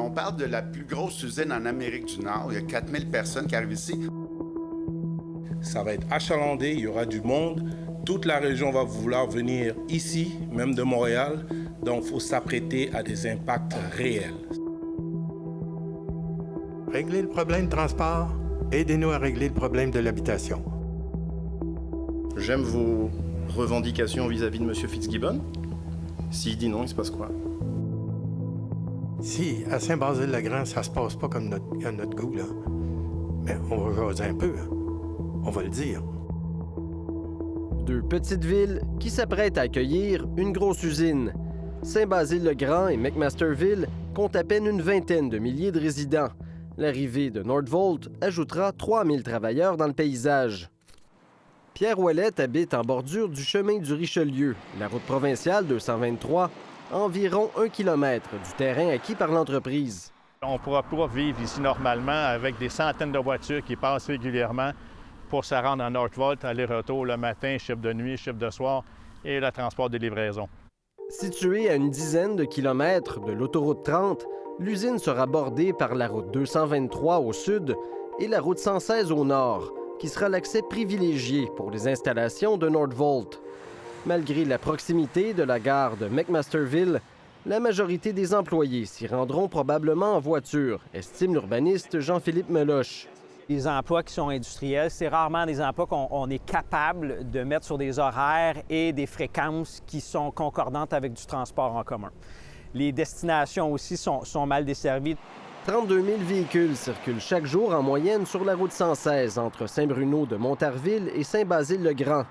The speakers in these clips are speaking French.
On parle de la plus grosse usine en Amérique du Nord. Il y a 4000 personnes qui arrivent ici. Ça va être achalandé, il y aura du monde. Toute la région va vouloir venir ici, même de Montréal. Donc, il faut s'apprêter à des impacts réels. Régler le problème de transport, aidez-nous à régler le problème de l'habitation. J'aime vos revendications vis-à-vis de M. Fitzgibbon. S'il dit non, il se passe quoi? Si à Saint-Basile-le-Grand, ça se passe pas comme à notre goût, là, mais on va jaser un peu, hein. On va le dire. Deux petites villes qui s'apprêtent à accueillir une grosse usine. Saint-Basile-le-Grand et McMasterville comptent à peine une vingtaine de milliers de résidents. L'arrivée de Northvolt ajoutera 3000 travailleurs dans le paysage. Pierre Ouellette habite en bordure du chemin du Richelieu, la route provinciale 223, à environ 1 km du terrain acquis par l'entreprise. On ne pourra pas vivre ici normalement avec des centaines de voitures qui passent régulièrement pour se rendre à Northvolt, aller-retour le matin, chiffre de nuit, chiffre de soir et le transport des livraisons. Située à une dizaine de kilomètres de l'autoroute 30, l'usine sera bordée par la route 223 au sud et la route 116 au nord, qui sera l'accès privilégié pour les installations de Northvolt. Malgré la proximité de la gare de McMasterville, la majorité des employés s'y rendront probablement en voiture, estime l'urbaniste Jean-Philippe Meloche. Les emplois qui sont industriels, c'est rarement des emplois qu'on est capable de mettre sur des horaires et des fréquences qui sont concordantes avec du transport en commun. Les destinations aussi sont mal desservies. 32 000 véhicules circulent chaque jour en moyenne sur la route 116 entre Saint-Bruno de Montarville et Saint-Basile-le-Grand.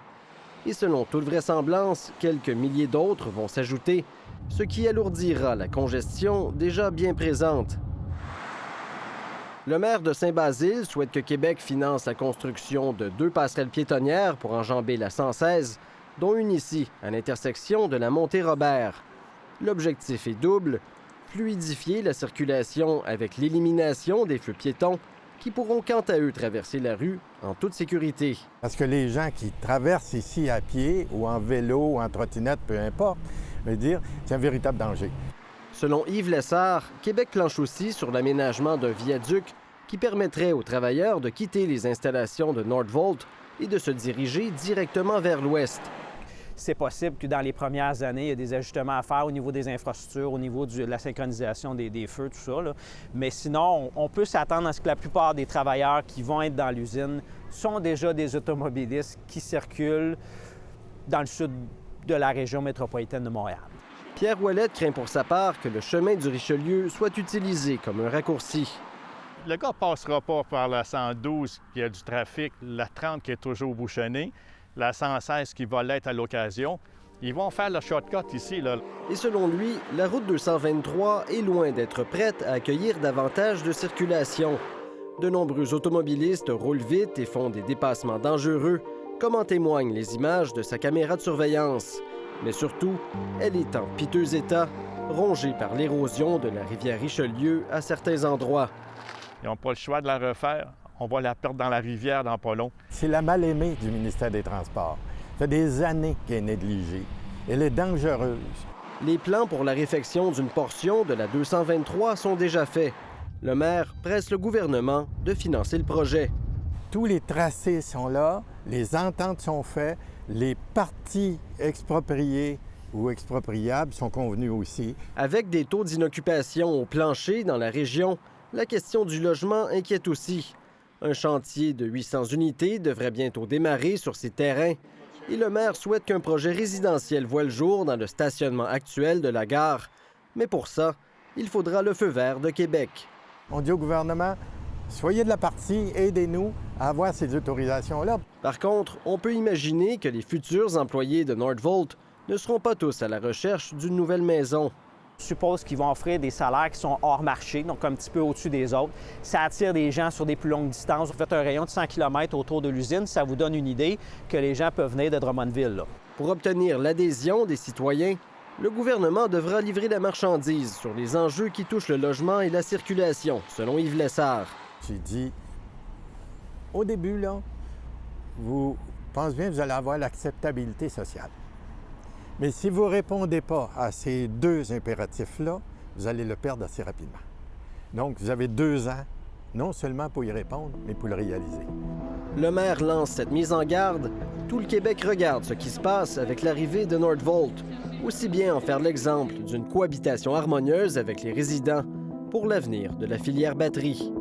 Et selon toute vraisemblance, quelques milliers d'autres vont s'ajouter, ce qui alourdira la congestion déjà bien présente. Le maire de Saint-Basile souhaite que Québec finance la construction de 2 passerelles piétonnières pour enjamber la 116, dont une ici, à l'intersection de la montée Robert. L'objectif est double, fluidifier la circulation avec l'élimination des feux piétons qui pourront quant à eux traverser la rue en toute sécurité. Parce que les gens qui traversent ici à pied ou en vélo ou en trottinette, peu importe, veut dire, c'est un véritable danger. Selon Yves Lessard, Québec planche aussi sur l'aménagement d'un viaduc qui permettrait aux travailleurs de quitter les installations de Northvolt et de se diriger directement vers l'ouest. C'est possible que dans les premières années, il y a des ajustements à faire au niveau des infrastructures, au niveau de la synchronisation des feux, tout ça, là. Mais sinon, on peut s'attendre à ce que la plupart des travailleurs qui vont être dans l'usine sont déjà des automobilistes qui circulent dans le sud de la région métropolitaine de Montréal. Pierre Ouellette craint pour sa part que le chemin du Richelieu soit utilisé comme un raccourci. Le gars ne passera pas par la 112 qui a du trafic, la 30 qui est toujours bouchonnée, la 116 qui va l'être à l'occasion. Ils vont faire le shortcut ici, là. Et selon lui, la route 223 est loin d'être prête à accueillir davantage de circulation. De nombreux automobilistes roulent vite et font des dépassements dangereux, comme en témoignent les images de sa caméra de surveillance. Mais surtout, elle est en piteux état, rongée par l'érosion de la rivière Richelieu à certains endroits. Ils n'ont pas le choix de la refaire. On va la perdre dans la rivière dans pas long. C'est la mal-aimée du ministère des Transports. Ça fait des années qu'elle est négligée. Elle est dangereuse. Les plans pour la réfection d'une portion de la 223 sont déjà faits. Le maire presse le gouvernement de financer le projet. Tous les tracés sont là, les ententes sont faites, les parties expropriées ou expropriables sont convenues aussi. Avec des taux d'inoccupation au plancher dans la région, la question du logement inquiète aussi. Un chantier de 800 unités devrait bientôt démarrer sur ces terrains et le maire souhaite qu'un projet résidentiel voie le jour dans le stationnement actuel de la gare. Mais pour ça, il faudra le feu vert de Québec. On dit au gouvernement, soyez de la partie, aidez-nous à avoir ces autorisations-là. Par contre, on peut imaginer que les futurs employés de Northvolt ne seront pas tous à la recherche d'une nouvelle maison. Je suppose qu'ils vont offrir des salaires qui sont hors marché, donc un petit peu au-dessus des autres. Ça attire des gens sur des plus longues distances. Vous faites un rayon de 100 km autour de l'usine, ça vous donne une idée que les gens peuvent venir de Drummondville, là. Pour obtenir l'adhésion des citoyens, le gouvernement devra livrer la marchandise sur les enjeux qui touchent le logement et la circulation, selon Yves Lessard. J'ai dit, au début, là, vous pensez bien que vous allez avoir l'acceptabilité sociale. Mais si vous ne répondez pas à ces deux impératifs-là, vous allez le perdre assez rapidement. Donc, vous avez 2 ans, non seulement pour y répondre, mais pour le réaliser. Le maire lance cette mise en garde. Tout le Québec regarde ce qui se passe avec l'arrivée de Nordvolt. Aussi bien en faire l'exemple d'une cohabitation harmonieuse avec les résidents pour l'avenir de la filière batterie.